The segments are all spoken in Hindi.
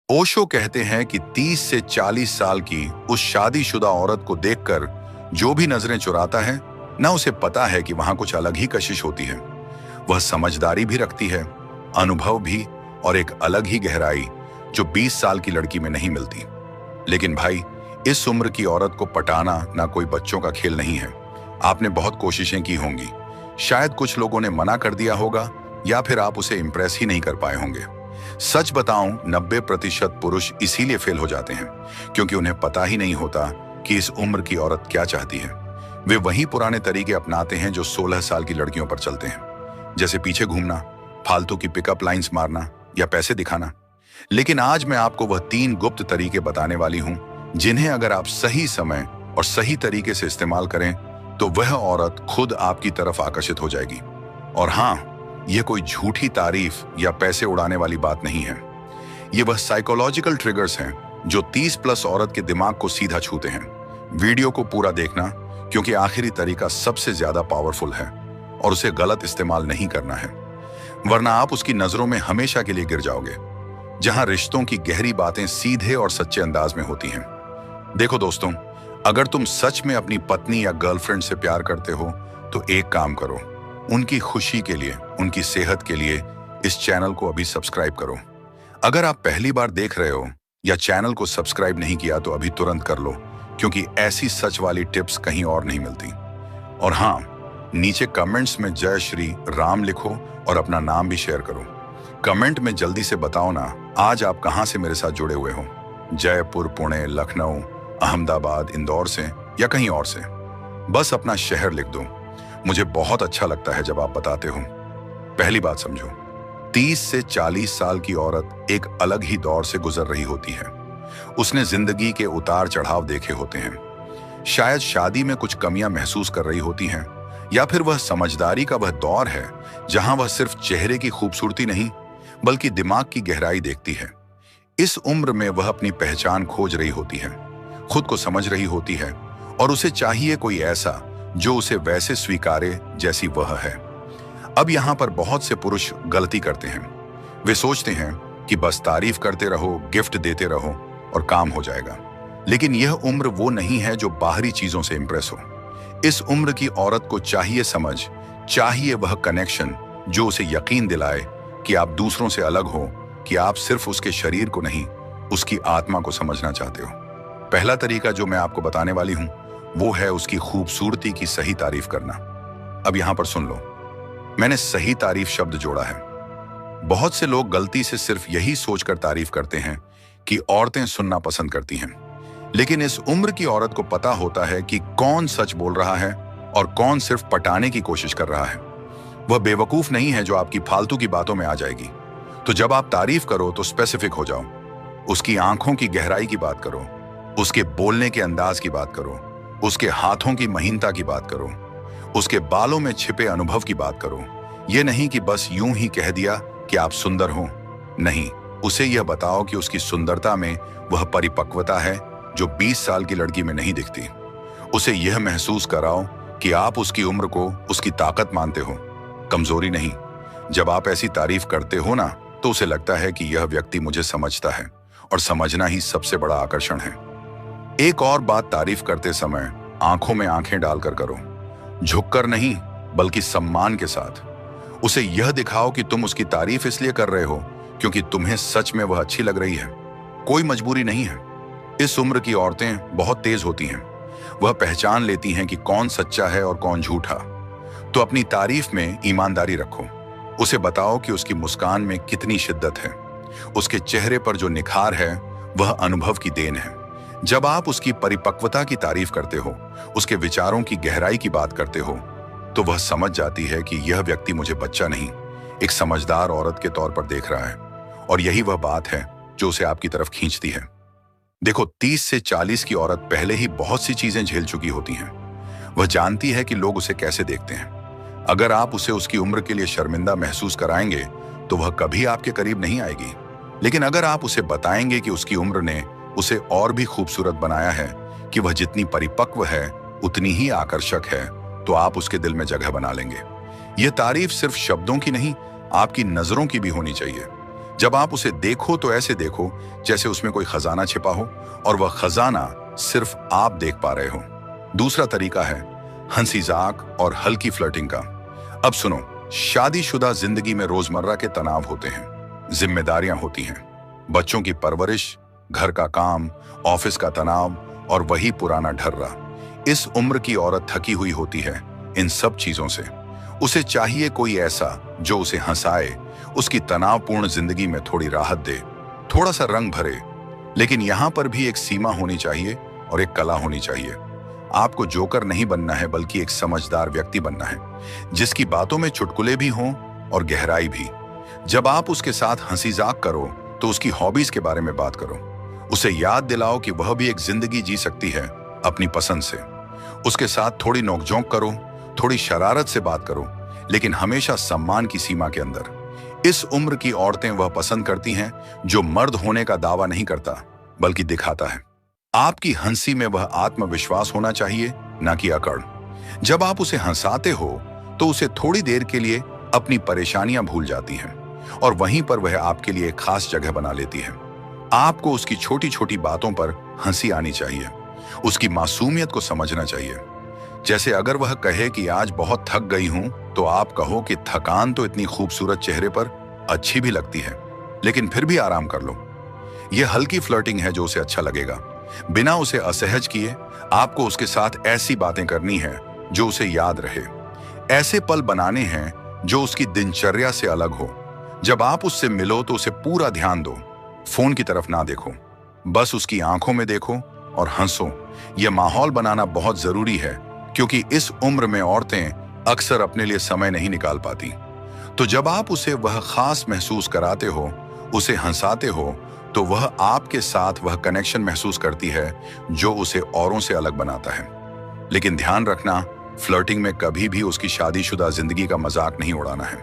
ओशो कहते हैं कि 30 से 40 साल की उस शादीशुदा औरत को देखकर जो भी नजरें चुराता है, ना उसे पता है कि वहां कुछ अलग ही कशिश होती है। वह समझदारी भी रखती है, अनुभव भी, और एक अलग ही गहराई जो 20 साल की लड़की में नहीं मिलती। लेकिन भाई, इस उम्र की औरत को पटाना ना कोई बच्चों का खेल नहीं है। आपने बहुत कोशिशें की होंगी, शायद कुछ लोगों ने मना कर दिया होगा, या फिर आप उसे इंप्रेस ही नहीं कर पाए होंगे। सच बताऊं, 90% पुरुष इसीलिए फेल हो जाते हैं क्योंकि उन्हें पता ही नहीं होता कि इस उम्र की औरत क्या चाहती है। वे वही पुराने तरीके अपनाते हैं जो 16 साल की लड़कियों पर चलते हैं, जैसे पीछे घूमना, फालतू की पिकअप लाइंस मारना या पैसे दिखाना। लेकिन आज मैं आपको वह 3 गुप्त तरीके बताने वाली हूं जिन्हें अगर आप सही समय और सही तरीके से इस्तेमाल करें तो वह औरत खुद आपकी तरफ आकर्षित हो जाएगी। और हाँ, यह कोई झूठी तारीफ या पैसे उड़ाने वाली बात नहीं है। ये वह साइकोलॉजिकल ट्रिगर्स हैं जो 30+ औरत के दिमाग को सीधा छूते हैं। वीडियो को पूरा देखना, क्योंकि आखिरी तरीका सबसे ज्यादा पावरफुल है और उसे गलत इस्तेमाल नहीं करना है, वरना आप उसकी नजरों में हमेशा के लिए गिर जाओगे। जहां रिश्तों की गहरी बातें सीधे और सच्चे अंदाज में होती हैं। देखो दोस्तों, अगर तुम सच में अपनी पत्नी या गर्लफ्रेंड से प्यार करते हो तो एक काम करो, उनकी खुशी के लिए, उनकी सेहत के लिए इस चैनल को अभी सब्सक्राइब करो। अगर आप पहली बार देख रहे हो या चैनल को सब्सक्राइब नहीं किया तो अभी तुरंत कर लो, क्योंकि ऐसी सच वाली टिप्स कहीं और नहीं मिलती। और हाँ, नीचे कमेंट्स में जय श्री राम लिखो और अपना नाम भी शेयर करो। कमेंट में जल्दी से बताओ ना, आज आप कहां से मेरे साथ जुड़े हुए हो? जयपुर, पुणे, लखनऊ, अहमदाबाद, इंदौर से या कहीं और से? बस अपना शहर लिख दो। मुझे बहुत अच्छा लगता है जब आप बताते हो। पहली बात समझो, 30 से 40 साल की औरत एक अलग ही दौर से गुजर रही होती है। उसने जिंदगी के उतार चढ़ाव देखे होते हैं। शायद शादी में कुछ कमियां महसूस कर रही होती हैं, या फिर वह समझदारी का वह दौर है जहां वह सिर्फ चेहरे की खूबसूरती नहीं बल्कि दिमाग की गहराई देखती है। इस उम्र में वह अपनी पहचान खोज रही होती है, खुद को समझ रही होती है, और उसे चाहिए कोई ऐसा जो उसे वैसे स्वीकारे जैसी वह है। अब यहां पर बहुत से पुरुष गलती करते हैं। वे सोचते हैं कि बस तारीफ करते रहो, गिफ्ट देते रहो और काम हो जाएगा। लेकिन यह उम्र वो नहीं है जो बाहरी चीजों से इंप्रेस हो। इस उम्र की औरत को चाहिए समझ, चाहिए वह कनेक्शन जो उसे यकीन दिलाए कि आप दूसरों से अलग हो, कि आप सिर्फ उसके शरीर को नहीं, उसकी आत्मा को समझना चाहते हो। पहला तरीका जो मैं आपको बताने वाली हूं वो है उसकी खूबसूरती की सही तारीफ करना। अब यहां पर सुन लो, मैंने सही तारीफ शब्द जोड़ा है। बहुत से लोग गलती से सिर्फ यही सोचकर तारीफ करते हैं कि औरतें सुनना पसंद करती हैं। लेकिन इस उम्र की औरत को पता होता है कि कौन सच बोल रहा है और कौन सिर्फ पटाने की कोशिश कर रहा है। वह बेवकूफ नहीं है जो आपकी फालतू की बातों में आ जाएगी। तो जब आप तारीफ करो तो स्पेसिफिक हो जाओ। उसकी आंखों की गहराई की बात करो, उसके बोलने के अंदाज की बात करो, उसके हाथों की महीनता की बात करो, उसके बालों में छिपे अनुभव की बात करो। यह नहीं कि बस यूं ही कह दिया कि आप सुंदर हो। नहीं, उसे यह बताओ कि उसकी सुंदरता में वह परिपक्वता है जो 20 साल की लड़की में नहीं दिखती। उसे यह महसूस कराओ कि आप उसकी उम्र को उसकी ताकत मानते हो, कमजोरी नहीं। जब आप ऐसी तारीफ करते हो ना, तो उसे लगता है कि यह व्यक्ति मुझे समझता है, और समझना ही सबसे बड़ा आकर्षण है। एक और बात, तारीफ करते समय आंखों में आंखें डालकर करो, झुककर नहीं बल्कि सम्मान के साथ। उसे यह दिखाओ कि तुम उसकी तारीफ इसलिए कर रहे हो क्योंकि तुम्हें सच में वह अच्छी लग रही है, कोई मजबूरी नहीं है। इस उम्र की औरतें बहुत तेज होती हैं। वह पहचान लेती हैं कि कौन सच्चा है और कौन झूठा। तो अपनी तारीफ में ईमानदारी रखो। उसे बताओ कि उसकी मुस्कान में कितनी शिद्दत है, उसके चेहरे पर जो निखार है वह अनुभव की देन है। जब आप उसकी परिपक्वता की तारीफ करते हो, उसके विचारों की गहराई की बात करते हो, तो वह समझ जाती है कि यह व्यक्ति मुझे बच्चा नहीं, एक समझदार औरत के तौर पर देख रहा है। और यही वह बात है जो उसे आपकी तरफ खींचती है। देखो, 30 से 40 की औरत पहले ही बहुत सी चीजें झेल चुकी होती हैं। वह जानती है कि लोग उसे कैसे देखते हैं। अगर आप उसे उसकी उम्र के लिए शर्मिंदा महसूस कराएंगे तो वह कभी आपके करीब नहीं आएगी। लेकिन अगर आप उसे बताएंगे कि उसकी उम्र ने उसे और भी खूबसूरत बनाया है, कि वह जितनी परिपक्व है उतनी ही आकर्षक है, तो आप उसके दिल में जगह बना लेंगे। यह तारीफ सिर्फ शब्दों की नहीं, आपकी नजरों की भी होनी चाहिए। जब आप उसे देखो तो ऐसे देखो जैसे उसमें कोई खजाना छिपा हो और वह खजाना सिर्फ आप देख पा रहे हो। दूसरा तरीका है हंसी मजाक और हल्की फ्लर्टिंग का। अब सुनो, शादीशुदा जिंदगी में रोजमर्रा के तनाव होते हैं, जिम्मेदारियां होती हैं, बच्चों की परवरिश, घर का काम, ऑफिस का तनाव और वही पुराना ढर्रा। इस उम्र की औरत थकी हुई होती है इन सब चीजों से। उसे चाहिए कोई ऐसा जो उसे हंसाए, उसकी तनावपूर्ण जिंदगी में थोड़ी राहत दे, थोड़ा सा रंग भरे। लेकिन यहां पर भी एक सीमा होनी चाहिए और एक कला होनी चाहिए। आपको जोकर नहीं बनना है, बल्कि एक समझदार व्यक्ति बनना है, जिसकी बातों में चुटकुले भी हों और गहराई भी। जब आप उसके साथ हंसी मजाक करो तो उसकी हॉबीज के बारे में बात करो। उसे याद दिलाओ कि वह भी एक जिंदगी जी सकती है अपनी पसंद से। उसके साथ थोड़ी नोकझोंक करो, थोड़ी शरारत से बात करो, लेकिन हमेशा सम्मान की सीमा के अंदर। इस उम्र की औरतें वह पसंद करती हैं जो मर्द होने का दावा नहीं करता, बल्कि दिखाता है। आपकी हंसी में वह आत्मविश्वास होना चाहिए, ना कि अकड़। जब आप उसे हंसाते हो तो उसे थोड़ी देर के लिए अपनी परेशानियां भूल जाती हैं और वहीं पर वह आपके लिए एक खास जगह बना लेती है। आपको उसकी छोटी छोटी बातों पर हंसी आनी चाहिए, उसकी मासूमियत को समझना चाहिए। जैसे अगर वह कहे कि आज बहुत थक गई हूं, तो आप कहो कि थकान तो इतनी खूबसूरत चेहरे पर अच्छी भी लगती है, लेकिन फिर भी आराम कर लो। यह हल्की फ्लर्टिंग है जो उसे अच्छा लगेगा। बिना उसे असहज किए आपको उसके साथ ऐसी बातें करनी है जो उसे याद रहे। ऐसे पल बनाने हैं जो उसकी दिनचर्या से अलग हो। जब आप उससे मिलो तो उसे पूरा ध्यान दो, फोन की तरफ ना देखो, बस उसकी आंखों में देखो और हंसो। यह माहौल बनाना बहुत जरूरी है, क्योंकि इस उम्र में औरतें अक्सर अपने लिए समय नहीं निकाल पाती। तो जब आप उसे वह खास महसूस कराते हो, उसे हंसाते हो, तो वह आपके साथ वह कनेक्शन महसूस करती है जो उसे औरों से अलग बनाता है। लेकिन ध्यान रखना, फ्लर्टिंग में कभी भी उसकी शादीशुदा जिंदगी का मजाक नहीं उड़ाना है।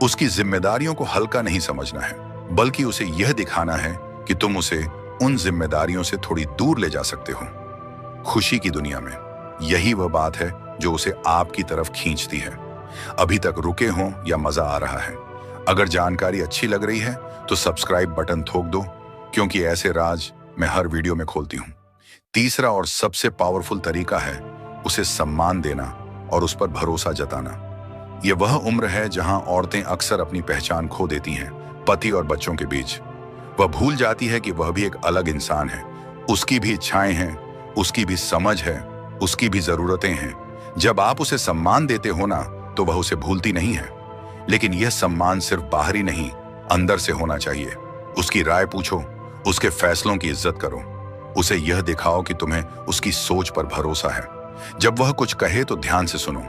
उसकी जिम्मेदारियों को हल्का नहीं समझना है, बल्कि उसे यह दिखाना है कि तुम उसे उन जिम्मेदारियों से थोड़ी दूर ले जा सकते हो। खुशी की दुनिया में यही वह बात है जो उसे आपकी तरफ खींचती है। अभी तक रुके हों या मजा आ रहा है? अगर जानकारी अच्छी लग रही है तो सब्सक्राइब बटन ठोक दो, क्योंकि ऐसे राज मैं हर वीडियो में खोलती हूँ। तीसरा और सबसे पावरफुल तरीका है उसे सम्मान देना और उस पर भरोसा जताना। यह वह उम्र है जहां औरतें अक्सर अपनी पहचान खो देती हैं पति और बच्चों के बीच। वह भूल जाती है कि वह भी एक अलग इंसान है, उसकी भी इच्छाएं हैं, उसकी भी समझ है, उसकी भी जरूरतें हैं। जब आप उसे सम्मान देते हो ना, तो वह उसे भूलती नहीं है। लेकिन यह सम्मान सिर्फ बाहरी नहीं, अंदर से होना चाहिए। उसकी राय पूछो, उसके फैसलों की इज्जत करो, उसे यह दिखाओ कि तुम्हें उसकी सोच पर भरोसा है। जब वह कुछ कहे तो ध्यान से सुनो,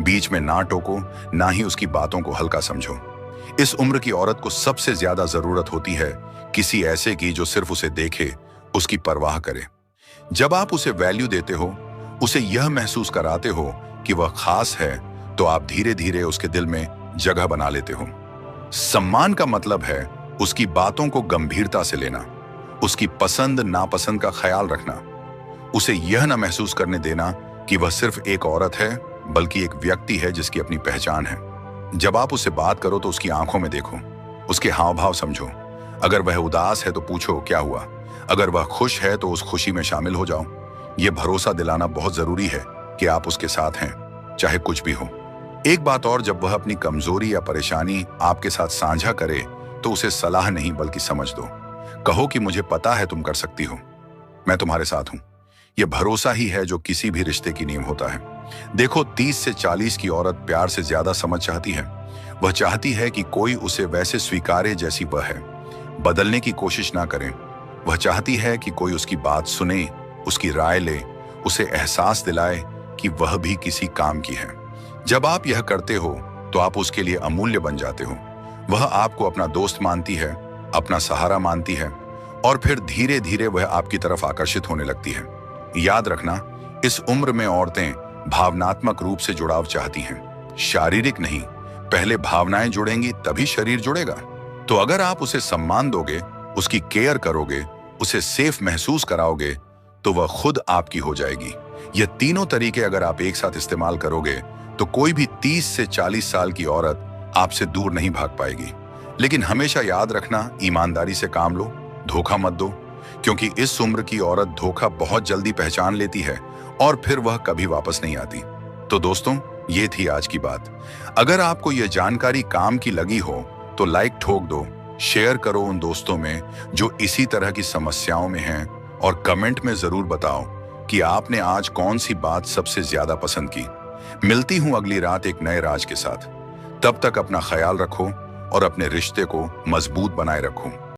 बीच में ना टोको, ना ही उसकी बातों को हल्का समझो। इस उम्र की औरत को सबसे ज्यादा जरूरत होती है किसी ऐसे की जो सिर्फ उसे देखे, उसकी परवाह करे। जब आप उसे वैल्यू देते हो, उसे यह महसूस कराते हो कि वह खास है, तो आप धीरे धीरे उसके दिल में जगह बना लेते हो। सम्मान का मतलब है उसकी बातों को गंभीरता से लेना, उसकी पसंद नापसंद का ख्याल रखना, उसे यह न महसूस करने देना कि वह सिर्फ एक औरत है, बल्कि एक व्यक्ति है जिसकी अपनी पहचान है। जब आप उससे बात करो तो उसकी आंखों में देखो, उसके हाव भाव समझो। अगर वह उदास है तो पूछो क्या हुआ, अगर वह खुश है तो उस खुशी में शामिल हो जाओ। यह भरोसा दिलाना बहुत जरूरी है कि आप उसके साथ हैं, चाहे कुछ भी हो। एक बात और, जब वह अपनी कमजोरी या परेशानी आपके साथ साझा करे तो उसे सलाह नहीं बल्कि समझ दो। कहो कि मुझे पता है तुम कर सकती हो, मैं तुम्हारे साथ हूं। यह भरोसा ही है जो किसी भी रिश्ते की नींव होता है। देखो, 30 से 40 की औरत प्यार से ज्यादा समझ चाहती है। वह चाहती है कि कोई उसे वैसे स्वीकारे जैसी वह है, बदलने की कोशिश ना करे। वह चाहती है कि कोई उसकी बात सुने, उसकी राय ले, उसे एहसास दिलाए कि वह भी किसी काम की है। जब आप यह करते हो तो आप उसके लिए अमूल्य बन जाते हो। वह आपको अपना दोस्त मानती है, अपना सहारा मानती है, और फिर धीरे धीरे वह आपकी तरफ आकर्षित होने लगती है। याद रखना, इस उम्र में औरतें भावनात्मक रूप से जुड़ाव चाहती हैं, शारीरिक नहीं। पहले भावनाएं जुड़ेंगी तभी शरीर जुड़ेगा। तो अगर आप उसे सम्मान दोगे, उसकी केयर करोगे, उसे सेफ महसूस कराओगे, तो वह खुद आपकी हो जाएगी। ये तीनों तरीके अगर आप एक साथ इस्तेमाल करोगे तो कोई भी 30 से 40 साल की औरत आपसे दूर नहीं भाग पाएगी। लेकिन हमेशा याद रखना, ईमानदारी से काम लो, धोखा मत दो, क्योंकि इस उम्र की औरत धोखा बहुत जल्दी पहचान लेती है और फिर वह कभी वापस नहीं आती। तो दोस्तों, ये थी आज की बात। अगर आपको यह जानकारी काम की लगी हो तो लाइक ठोक दो, शेयर करो उन दोस्तों में जो इसी तरह की समस्याओं में हैं, और कमेंट में जरूर बताओ कि आपने आज कौन सी बात सबसे ज्यादा पसंद की। मिलती हूं अगली रात एक नए राज के साथ। तब तक अपना ख्याल रखो और अपने रिश्ते को मजबूत बनाए रखो।